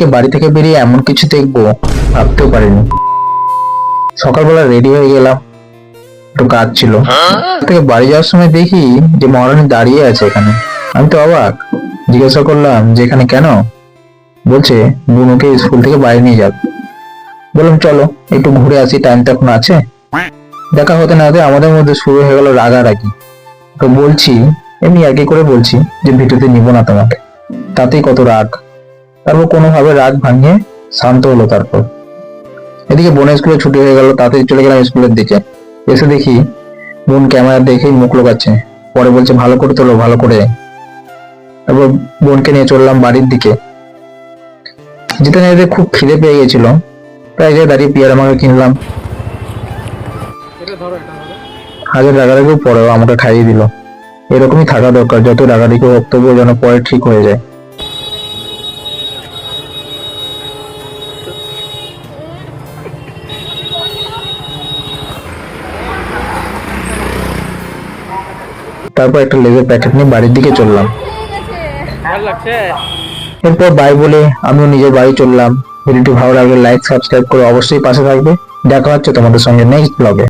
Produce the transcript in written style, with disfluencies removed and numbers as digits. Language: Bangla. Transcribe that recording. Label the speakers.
Speaker 1: বাড়ি থেকে বেরিয়ে এমন কিছু দেখবো ভাবতেও পারিনি। সকালবেলা রেডি হয়ে গেলাম, একটু কাজ ছিল। থেকে বাড়ি যাওয়ার সময় দেখি যে মহারানী দাঁড়িয়ে আছে এখানে। আমি তো অবাক, জিজ্ঞাসা করলাম যে এখানে কেন। বলছে বুনুকে স্কুল থেকে বাড়ি নিয়ে যাবে। বললাম চলো একটু ঘুরে আসি, টাইম তো এখন আছে। দেখা হতে না হতে আমাদের মধ্যে শুরু হয়ে গেল রাগারাগি। তো বলছি, এমনি আর কি করে বলছি যে ভিডিওতে নিব না তোমাকে, তাতেই কত রাগ। তারপর কোনোভাবে রাগ ভাঙিয়ে শান্ত হলো। তারপর এদিকে বোনের স্কুলে ছুটি হয়ে গেল, তাড়াতাড়ি চলে গেলাম স্কুলের দিকে। এসে দেখি বোন ক্যামেরা দেখেই মুখ লোকাচ্ছে, পরে বলছে ভালো করে তোলো, ভালো করে। তারপর বোনকে নিয়ে চললাম বাড়ির দিকে। যেতে না যেতে খুব খিদে পেয়ে গেছিল, তাই যে দাঁড়িয়ে পিয়ার আমাকে কিনলাম। হাজার রাগারাগিও পরেও আমাকে খাইয়ে দিল। এরকমই থাকা দরকার, যত রাগারাগি হোক তবুও যেন পরে ঠিক হয়ে যায়। তারপর একটা লেজের প্যাকেট নিয়ে বাড়ির দিকে চললাম। এরপর বাই বলে আমিও নিজের বাড়ি চললাম। ভিডিওটি ভালো লাগলে লাইক সাবস্ক্রাইব করে অবশ্যই পাশে থাকবে। দেখা হচ্ছে তোমাদের সঙ্গে নেক্সট ব্লগে।